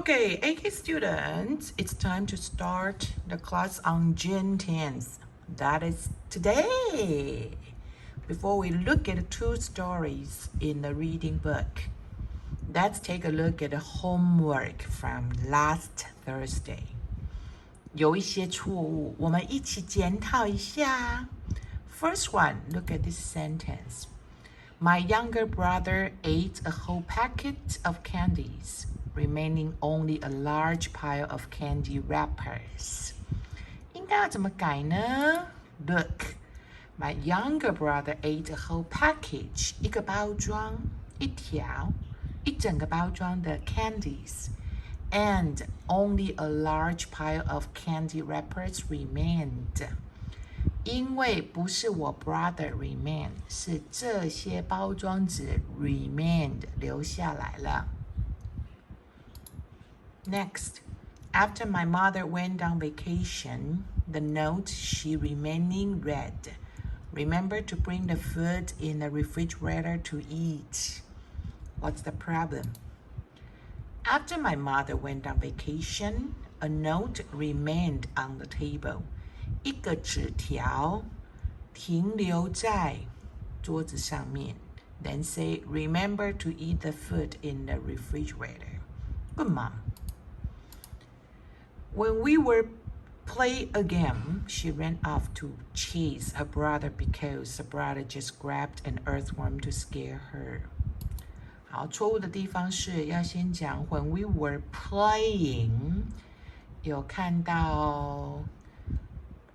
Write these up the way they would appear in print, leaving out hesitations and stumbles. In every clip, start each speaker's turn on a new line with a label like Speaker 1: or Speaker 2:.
Speaker 1: Okay, AK students, it's time to start the class on June 10th. That is today. Before we look at the two stories in the reading book, let's take a look at the homework from last Thursday. 有一些错误，我们一起检讨一下。First one, look at this sentence. My younger brother ate a whole packet of candies, remaining only a large pile of candy wrappers. 应该要怎么改呢？ Look, my younger brother ate a whole package, 一个包装，一整个包装的 candies, and only a large pile of candy wrappers remained. 因为不是我 brother remain， 是这些包装纸 remained 留下来了。Next, after my mother went on vacation, the note she remaining read, remember to bring the food in the refrigerator to eat. What's the problem? After my mother went on vacation, a note remained on the table. 一个纸条停留在桌子上面 Then say, remember to eat the food in the refrigerator. Good mom. When we were play a game, she ran off to chase her brother because her brother just grabbed an earthworm to scare her. 好，错误的地方是要先讲 when we were playing， 有看到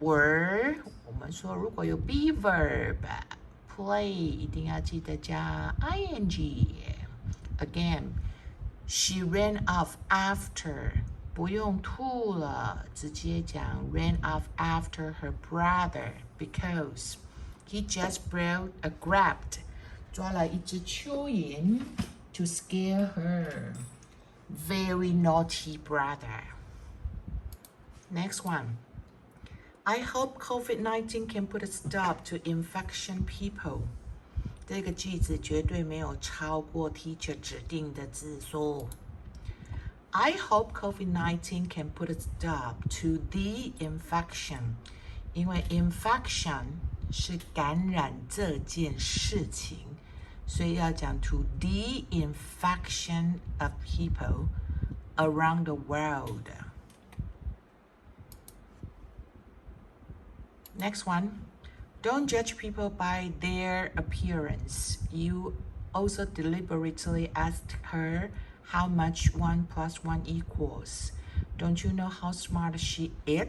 Speaker 1: were， 我们说如果有 be verb play 一定要记得加 ing. Again, she ran off after 不用 to 了，直接讲 ran off after her brother because he just grabbed 抓了一只蚯蚓 to scare her. Very naughty brother. Next one. I hope COVID-19 can put a stop to infection people. 这个句子绝对没有超过 teacher 指定的字数。I hope COVID-19 can put a stop to the infection. 因为 infection 是感染这件事情，所以要讲 to the infection of people around the world. Next one, don't judge people by their appearance. You also deliberately asked her how much 1 plus 1 equals. Don't you know how smart she is?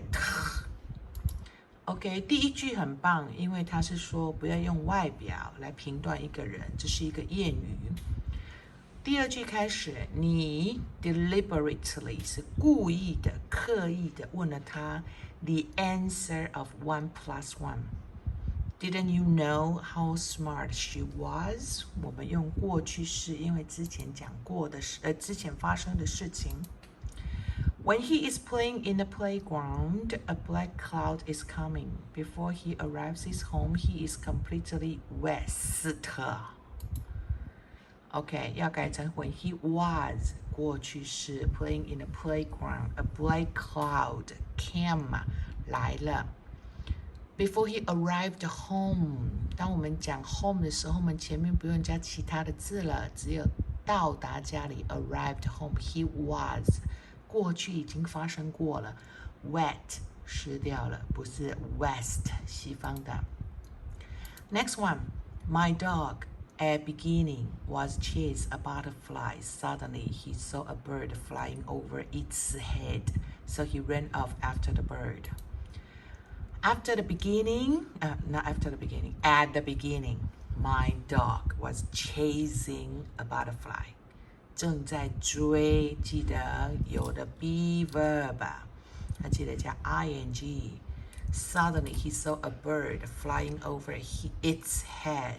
Speaker 1: OK, 第一句很棒，因为它是说不要用外表来评断一个人，这是一个谚语。第二句开始，你 deliberately 是故意的、刻意的问了他 the answer of 1 plus 1. Didn't you know how smart she was? 我们用过去式，因为之前讲过的之前发生的事情。When he is playing in the playground, a black cloud is coming. Before he arrives his home, he is completely west. OK, 要改成 when he was 过去式 playing in the playground, a black cloud came 来了。Before he arrived home, 当我们讲 home 的时候，我们前面不用加其他的字了，只有到达家里 arrived home. He was 过去已经发生过了 wet 湿掉了，不是 west 西方的。Next one, my dog at beginning was chased a butterfly. Suddenly he saw a bird flying over its head, so he ran off after the bird. At the beginning, my dog was chasing a butterfly. 正在追，记得有的 be verb， 还记得加 ing. Suddenly he saw a bird flying over its head.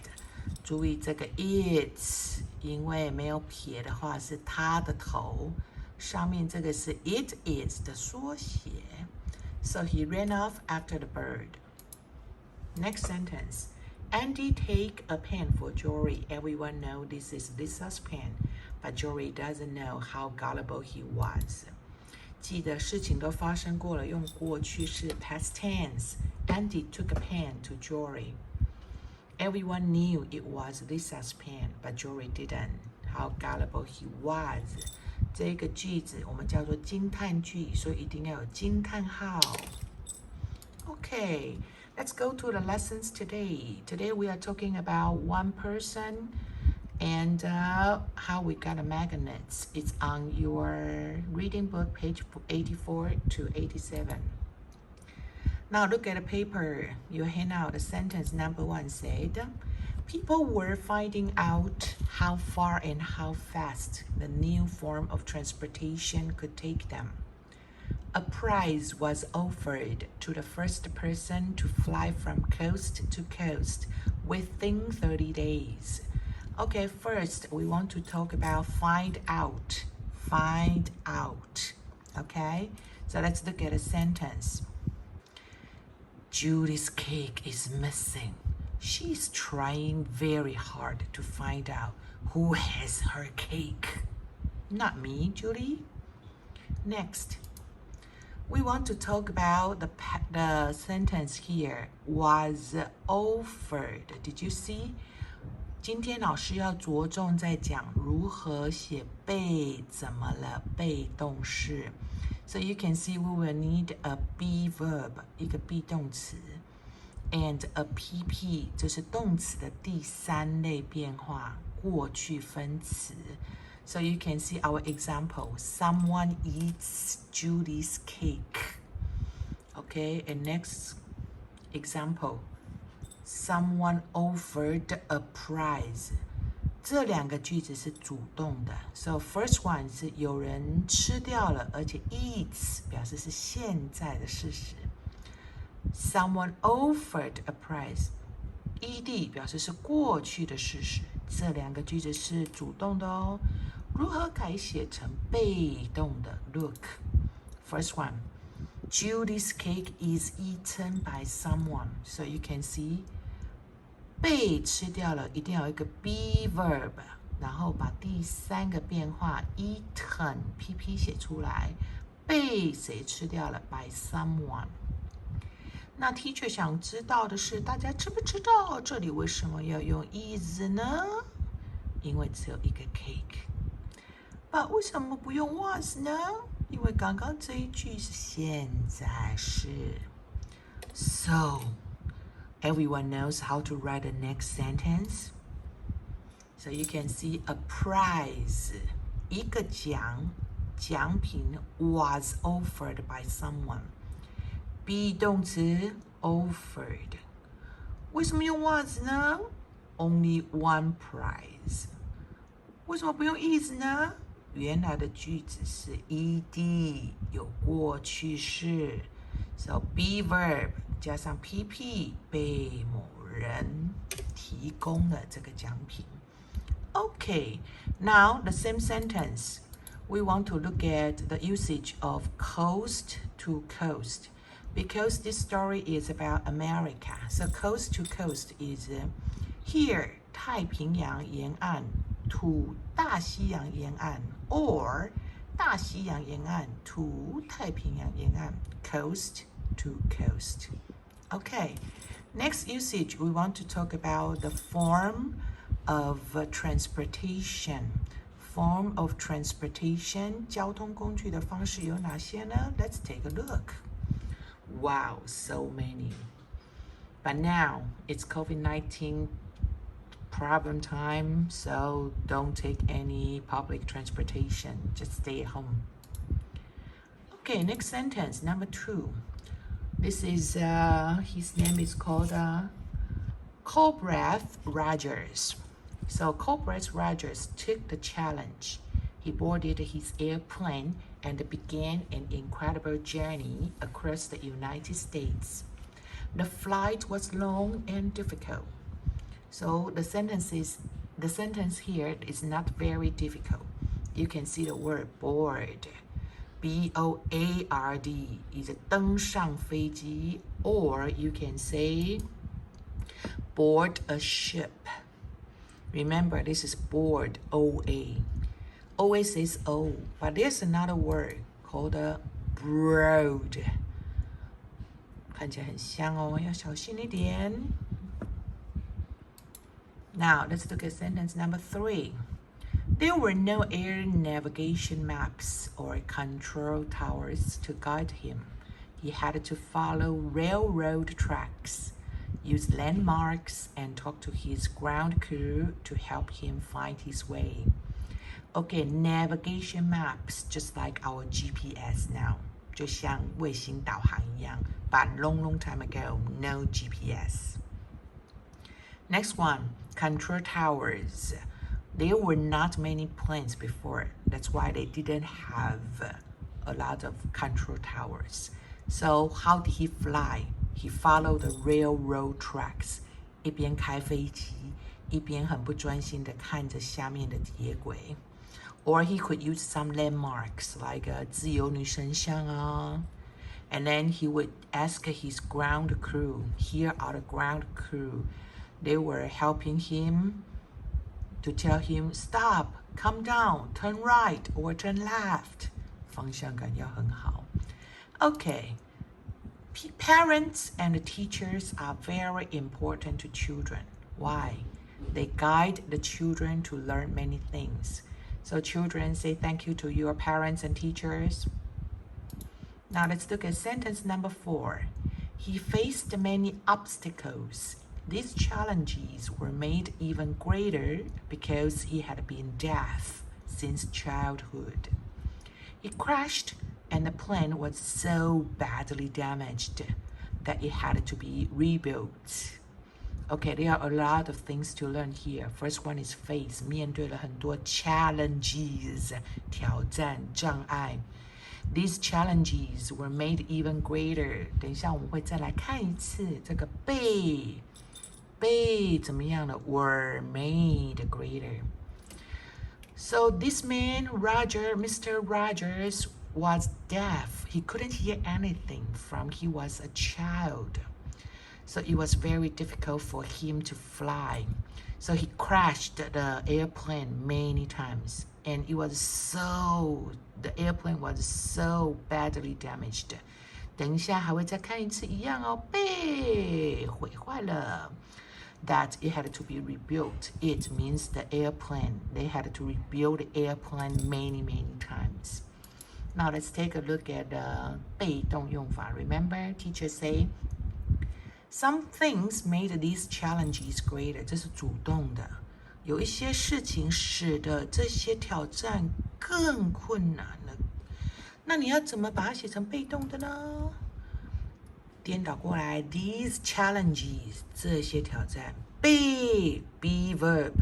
Speaker 1: 注意这个 its， 因为没有撇的话是它的头，上面这个是 it is 的缩写。So he ran off after the bird. Next sentence. Andy take a pen for Jory. Everyone know this is Lisa's pen. but Jory doesn't know how gullible he was. 记得事情都发生过了，用过去式 past tense. Andy took a pen to Jory. Everyone knew it was Lisa's pen, but Jory didn't. How gullible he was. 这个句子我们叫做惊叹句，所以一定要有惊叹号。Okay, let's go to the lessons today. Today we are talking about one person and how we got a magnets. It's on your reading book, page 84 to 87. Now look at the paper. You hand out the sentence number 1 said, people were finding out how far and how fast the new form of transportation could take them. A prize was offered to the first person to fly from coast to coast within 30 days. Okay, first we want to talk about find out. Find out. Okay, so let's look at a sentence. Judy's cake is missing. She's trying very hard to find out who has her cake. Not me, Judy. Next, we want to talk about the sentence here, was offered. Did you see? 今天老师要着重在讲如何写被怎么了被动式。So you can see we will need a be verb, 一个 be 动词 and a PP 就是动词的第3类变化，过去分词。So you can see our example. Someone eats Judy's cake. Okay, and next example. Someone offered a prize. 这2个句子是主动的。So first one 是有人吃掉了，而且 eats 表示是现在的事实。Someone offered a prize. ed 表示是过去的事实。这2个句子是主动的哦。如何改写成被动的 ？Look, first one, Judy's cake is eaten by someone. So you can see, 被吃掉了，一定要有一个 be verb， 然后把第3个变化 eaten pp 写出来。被谁吃掉了 ？by someone。那 teacher 想知道的是，大家知不知道这里为什么要用 is 呢？因为只有一个 cake。But 为什么不用 was 呢？因为刚刚这一句是现在式。So, everyone knows how to write the next sentence. So you can see a prize, 一个奖品 was offered by someone. be 动词 offered. 为什么用 was 呢？ Only one prize. 为什么不用 is 呢？原来的句子是 ed 有过去式 ，so be verb 加上 pp 被某人提供了这个奖品。Okay, now the same sentence. We want to look at the usage of coast to coast because this story is about America. So coast to coast is here 太平洋沿岸。to 大西洋沿岸 or 大西洋沿岸 to 太平洋沿岸 coast to coast. Okay, next usage we want to talk about the form of transportation. Form of transportation 交通工具的方式有哪些呢？ Let's take a look. Wow, so many. But now it's COVID-19 problem time, so don't take any public transportation. Just stay at home. Okay, next sentence, number 2. This is, his name is called Colbreth Rogers. So Colbreth Rogers took the challenge. He boarded his airplane and began an incredible journey across the United States. The flight was long and difficult. So the sentence here is not very difficult. You can see the word board. B-O-A-R-D is 登上飞机 or you can say board a ship. Remember, this is board, O-A. always says O, but there's another word called broad. 看起来很像哦，要小心一点。Now, let's look at sentence number 3. There were no air navigation maps or control towers to guide him. He had to follow railroad tracks, use landmarks, and talk to his ground crew to help him find his way. Okay, navigation maps, just like our GPS now. 就像卫星导航一样, but long time ago, no GPS. Next one, control towers. There were not many planes before. That's why they didn't have a lot of control towers. So how did he fly? He followed the railroad tracks. 一边开飞机，一边很不专心的看着下面的铁轨。Or he could use some landmarks like 自由女神像啊。And then he would ask his ground crew. Here are the ground crew. They were helping him to tell him, stop, come down, turn right or turn left. 方向感要很好。Okay, parents and teachers are very important to children. Why? They guide the children to learn many things. So children, say thank you to your parents and teachers. Now let's look at sentence number 4. He faced many obstacles. These challenges were made even greater because he had been deaf since childhood. He crashed and the plane was so badly damaged that it had to be rebuilt. Okay, there are a lot of things to learn here. First one is face, 面对了很多 challenges, 挑战、障碍。These challenges were made even greater. 等一下我们会再来看一次这个被怎么样的 were made greater. So this man, Mr. Rogers, was deaf. He couldn't hear anything from he was a child. So it was very difficult for him to fly. So he crashed the airplane many times. And the airplane was so badly damaged. 等一下还会再看一次一样哦，被毁坏了。That it had to be rebuilt. It means the airplane. They had to rebuild the airplane many times. Now let's take a look at 被动用法. Remember, teacher say, some things made these challenges greater. 这是主动的。有一些事情使得这些挑战更困难了。那你要怎么把它写成被动的呢？颠倒过来 ，these challenges 这些挑战被 be verb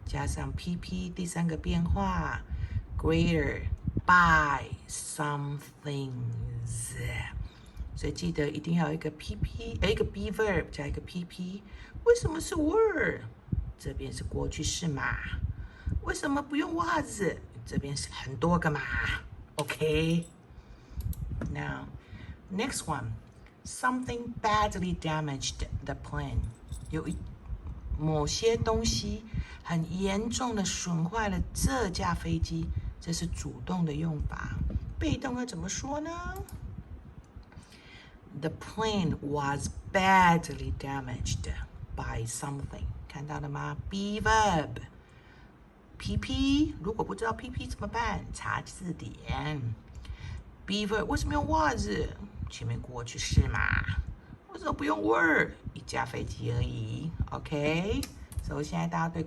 Speaker 1: 加上 PP 第三个变化 greater by some things， 所以记得一定要有一个 PP， 一个 be verb 加一个 PP。为什么是 were？ 这边是过去式嘛？为什么不用袜子？这边是很多个嘛 ？OK。Now, next one. Something badly damaged the plane. 某些东西很严重的损坏了这架飞机，这是主动的用法。被动要怎么说呢？ The plane was badly damaged by something. 看到了吗？ Be verb. PP 如果不知道 PP 怎么办？查字典。Be verb 为什么用袜子？前面过去式嘛，为什么不用 were？ 一架飞机而已 ，OK？ 所以现在大家对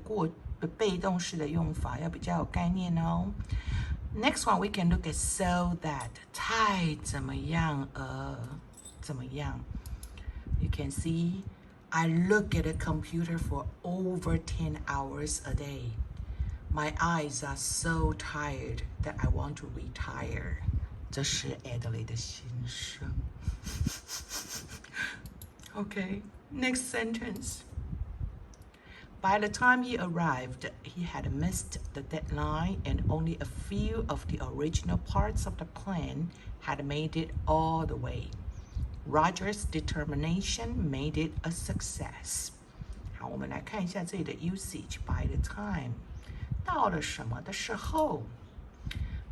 Speaker 1: 被动式的用法要比较有概念哦。Next one, we can look at so that 太怎么样怎么样。You can see, I look at a computer for over 10 hours a day. My eyes are so tired that I want to retire. 这是 Adley 的心声。Okay, next sentence. By the time he arrived, he had missed the deadline and only a few of the original parts of the plan had made it all the way. Roger's determination made it a success. 好，我们来看一下这里的 usage by the time. 到了什么的时候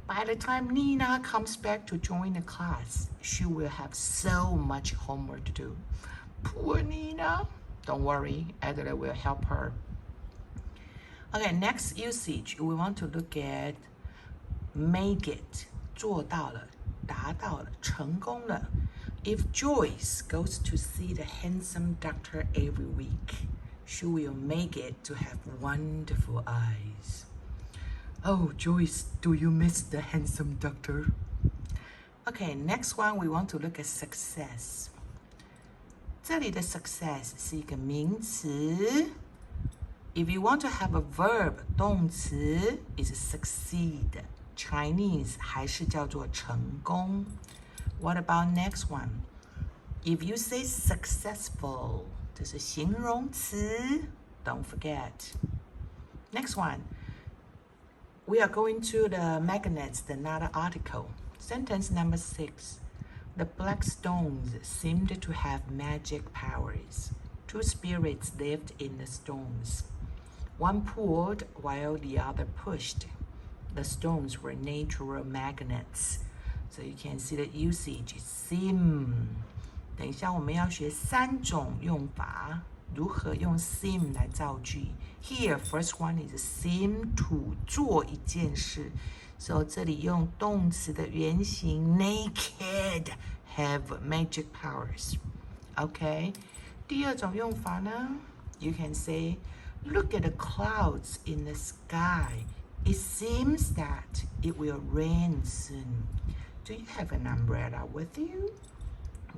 Speaker 1: By the time Nina comes back to join the class, she will have so much homework to do. Poor Nina. Don't worry, Adela will help her. Okay, next usage, we want to look at make it, 做到了，达到了，成功了。If Joyce goes to see the handsome doctor every week, she will make it to have wonderful eyes. Oh, Joyce, do you miss the handsome doctor? Okay, next one, we want to look at success. 这里的 success 是一个名词。If you want to have a verb, 动词 is succeed. Chinese 还是叫做成功。What about next one? If you say successful, 这是形容词 Don't forget. Next one. We are going to the magnets, another article. Sentence number 6. The black stones seemed to have magic powers. 2 spirits lived in the stones. One pulled while the other pushed. The stones were natural magnets. So you can see the usage. Seem. 等一下我们要学3种用法，如何用 seem 来造句。Here, first one is seem to 做一件事。So 这里用动词的原形 naked have magic powers. Okay. 第二种用法呢 You can say look at the clouds in the sky. It seems that it will rain soon. Do you have an umbrella with you?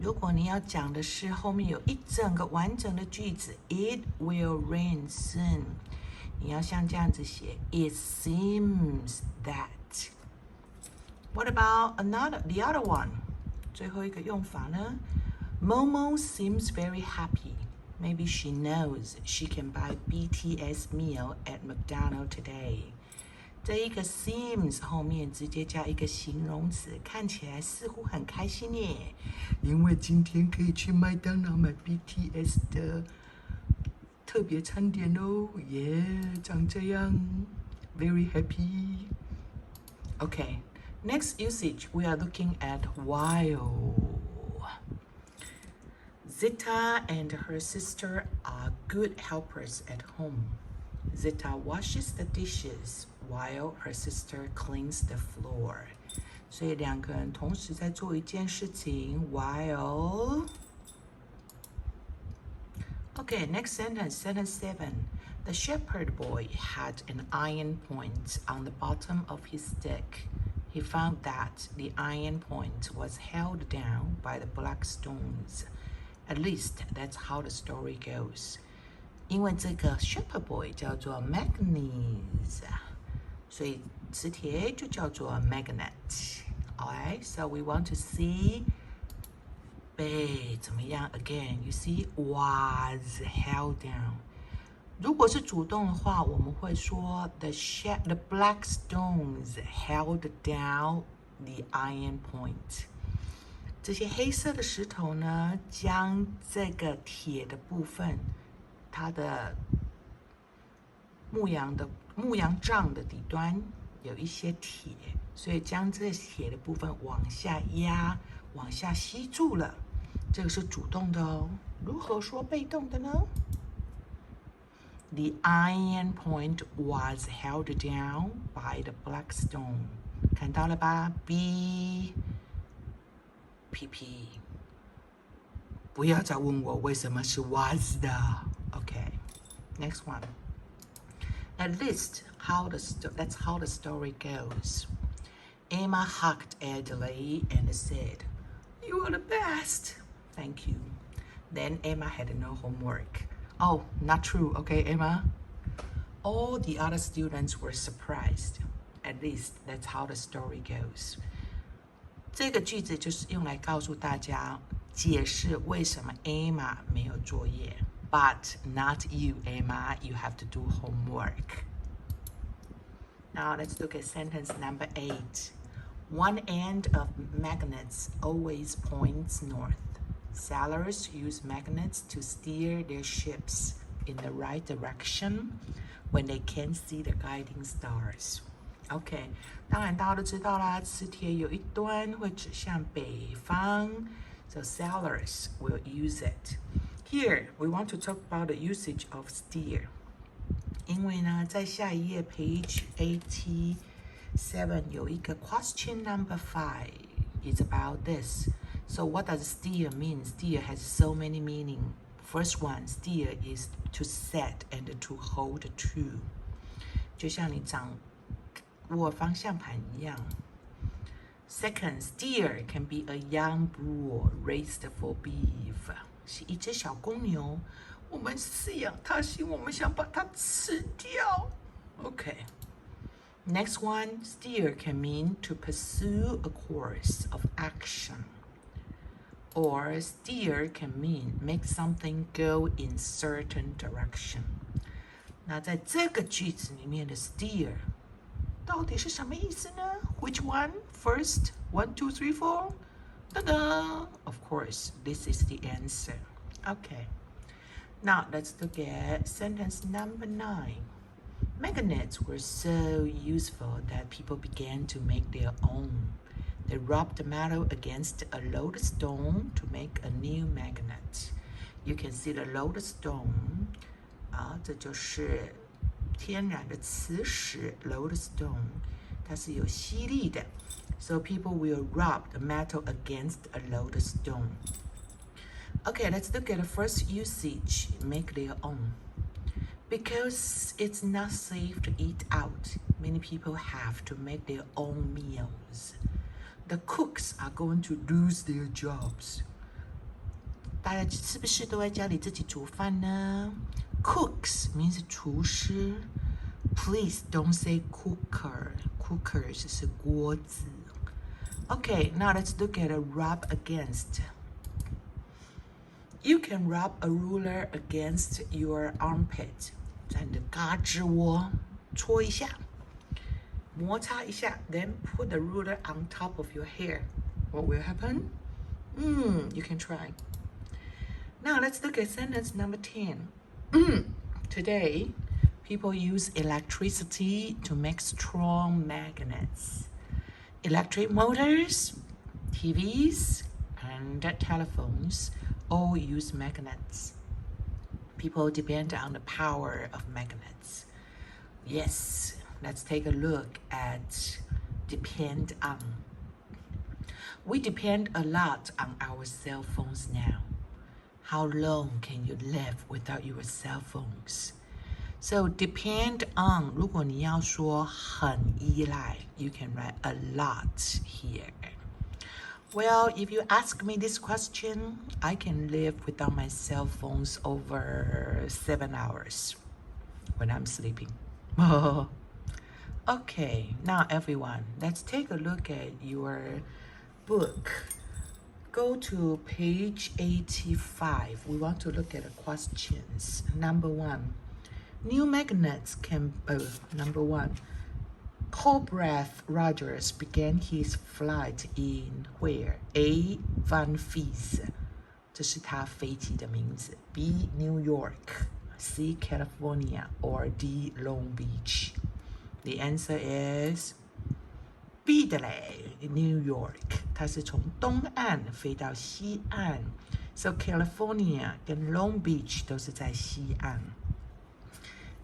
Speaker 1: 如果你要讲的是后面有一整个完整的句子 It will rain soon. 你要像这样子写 It seems that. What about the other one? 最后一个用法呢 Momo seems very happy. Maybe she knows she can buy BTS meal at McDonald's today. 这一个 seems 后面直接加一个形容词，看起来似乎很开心耶，因为今天可以去麦当劳买 BTS 的特别餐点哦，耶，长这样 ，very happy. Okay, next usage we are looking at while. Zita and her sister are good helpers at home. Zita washes the dishes while her sister cleans the floor. 所以两个人同时在做一件事情 while. Okay, next sentence, sentence 7. The shepherd boy had an iron point on the bottom of his stick. He found that the iron point was held down by the black stones. At least that's how the story goes. 因为这个 shepherd boy 叫做 manganese, 所以磁铁就叫做 magnet. Alright, so we want to see 被怎么样 again, you see was held down. 如果是主动的话，我们会说 the black stones held down the iron point. 这些黑色的石头呢，将这个铁的部分，它的牧羊杖的底端有一些铁，所以将这铁的部分往下压，往下吸住了。这个是主动的哦。如何说被动的呢？ The iron point was held down by the black stone. 看到了吧 ？B P P。不要再问我为什么是 was 的。Okay, next one. At least that's how the story goes. Emma hugged Adelaide and said, "You are the best." Thank you. Then Emma had no homework. Oh, not true, okay, Emma? All the other students were surprised. At least that's how the story goes. 这个句子就是用来告诉大家，解释为什么 Emma 没有作业。But not you, Emma. You have to do homework. Now let's look at sentence number 8. One end of magnets always points north. Sailors use magnets to steer their ships in the right direction when they can't see the guiding stars. OK， 当然大家都知道啦，磁铁有一端会指向北方 ，so sailors will use it. Here we want to talk about the usage of steer. 因为呢，在下一页 page 87有一个 question number 5 is about this. So what does steer mean? Steer has so many meaning. First one, steer is to set and to hold to. 就像你掌握方向盘一样。Second, steer can be a young bull raised for beef. 是一只小公牛，我们饲养它是我们想把它吃掉。Okay. Next one, steer can mean to pursue a course of action. Or steer can mean make something go in certain direction. 那在这个句子里面的 steer 到底是什么意思呢？ Which one? First, 1, 2, 3, 4. Ta-da! Of course, this is the answer. Okay. Now let's look at sentence number 9. Magnets were so useful that people began to make their own. They rubbed the metal against a lodestone to make a new magnet. You can see the lodestone. 这就是天然的磁石 lodestone， 它是有吸力的。So people will rub the metal against a lodestone. Okay, let's look at the first usage, make their own. Because it's not safe to eat out, many people have to make their own meals. The cooks are going to lose their jobs. 大家是不是都在家里自己煮饭呢？ Cooks means 厨师。Please don't say cooker. Cookers 是锅子。Okay, now let's look at a rub against. You can rub a ruler against your armpit. 在你的胳肢窝戳一下，摩擦一下 then put the ruler on top of your hair. What will happen? You can try. Now let's look at sentence number 10. Today, people use electricity to make strong magnets. Electric motors, TVs, and telephones all use magnets. People depend on the power of magnets. Yes, let's take a look at depend on. We depend a lot on our cell phones now. How long can you live without your cell phones? So depend on, 如果你要说很依赖, you can write a lot here. Well, if you ask me this question, I can live without my cell phones over 7 hours when I'm sleeping. Okay, now everyone, let's take a look at your book. Go to page 85. We want to look at the questions. Number 1. New magnets can, number 1. Colbreth Rogers began his flight in where? A. Van Fis. 这是他飞机的名字. B. New York. C. California. Or D. Long Beach. The answer is B 的嘞 New York. 它是从东岸飞到西岸. So California 跟 Long Beach 都是在西岸.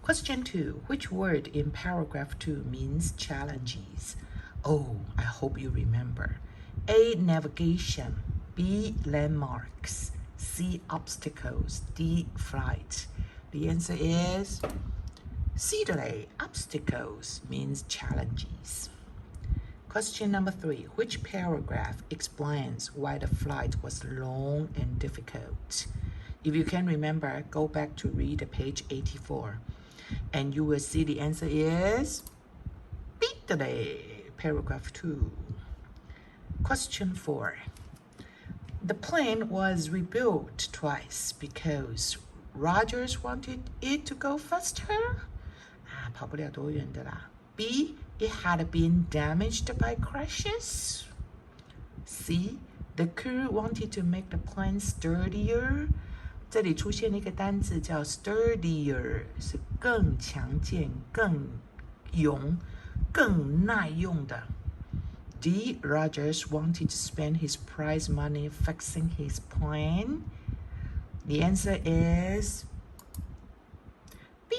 Speaker 1: Question 2. Which word in paragraph 2 means challenges? Oh, I hope you remember. A. Navigation. B. Landmarks. C. Obstacles. D. Flight. The answer is C 的嘞 Obstacles means challenges. Question number 3. Which paragraph explains why the flight was long and difficult? If you can remember, go back to read page 84. And you will see the answer is B 的嘞 paragraph 2. Question 4. The plane was rebuilt twice because Rogers wanted it to go faster. 跑不了多远的啦. B. It had been damaged by crashes. C. The crew wanted to make the plane sturdier. 这里出现了一个单字叫 sturdier， 是更强健、更勇、更耐用的。D. Rogers wanted to spend his prize money fixing his plane. The answer is B.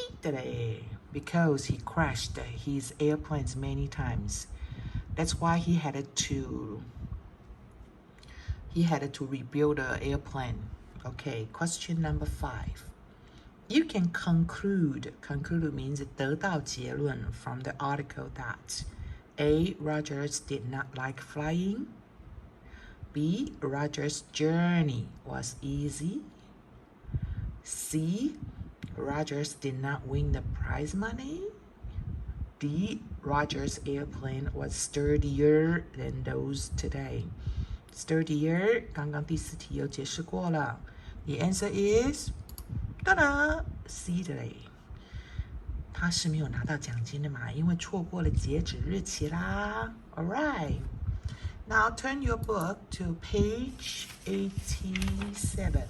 Speaker 1: Because he crashed his airplanes many times. That's why he had to rebuild the airplane. Okay, question number 5. You can conclude means 得到结论 from the article that A. Rogers did not like flying. B. Rogers' journey was easy. C. Rogers did not win the prize money. D. Rogers' airplane was sturdier than those today. Sturdier 刚刚第4题有解释过了。The answer is C 的嘞。他是没有拿到奖金的嘛，因为错过了截止日期啦。Alright, now turn your book to page 87.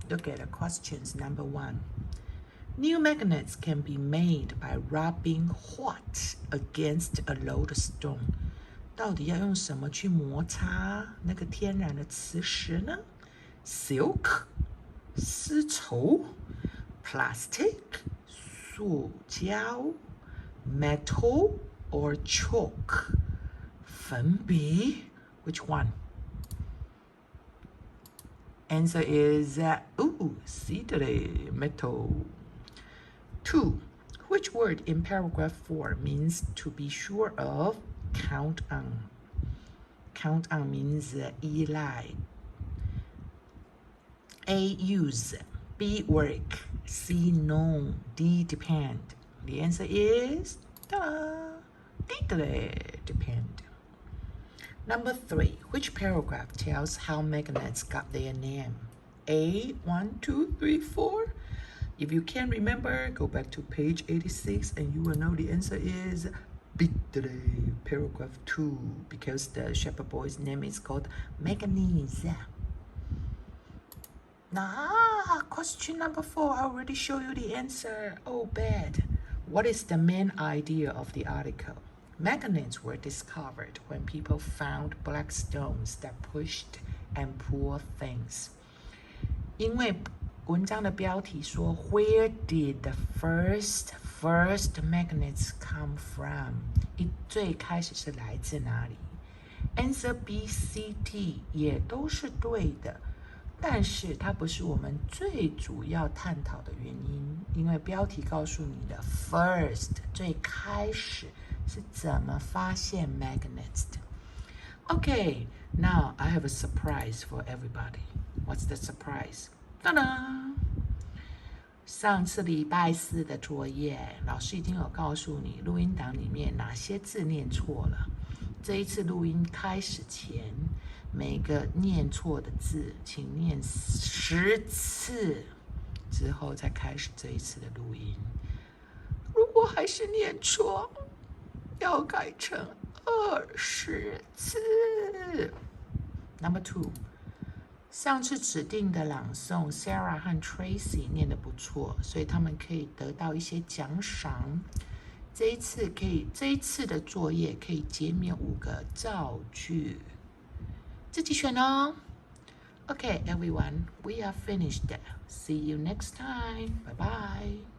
Speaker 1: Look at the questions. Number 1. New magnets can be made by rubbing what against a lodestone? 到底要用什么去摩擦那个天然的磁石呢？ Silk 丝绸 Plastic 塑胶 Metal or chalk 粉笔 Which one? Answer is C today, metal. 2. Which word in paragraph 4 means to be sure of? Count on. Count on means 依赖. A. Use. B. Work. C. Know. D. Depend. The answer is D. Depend. Number 3. Which paragraph tells how magnets got their name? A. 1, 2, 3, 4. If you can't remember, go back to page 86 and you will know the answer is B. Paragraph 2, because the shepherd boy's name is called Manganese. Now, question number 4, I already showed you the answer. Oh, bad. What is the main idea of the article? Magnets were discovered when people found black stones that pushed and pulled things. 因为文章的标题说 Where did the first magnets come from? 最开始是来自哪里？ Answer B, C, D 也都是对的，但是它不是我们最主要探讨的原因，因为标题告诉你的 first 最开始是怎么发现 magnets 的。Okay, now I have a surprise for everybody. What's the surprise? 当当！上次礼拜4的作业，老师已经有告诉你录音档里面哪些字念错了。这一次录音开始前，每个念错的字，请念10次，之后再开始这一次的录音。如果还是念错，要改成20次。Number 2。上次指定的朗诵 Sarah 和 Tracy 念得不错，所以他们可以得到一些奖赏。这一次的作业可以减免5个造句，自己选哦。Okay, everyone, we are finished. See you next time. Bye bye.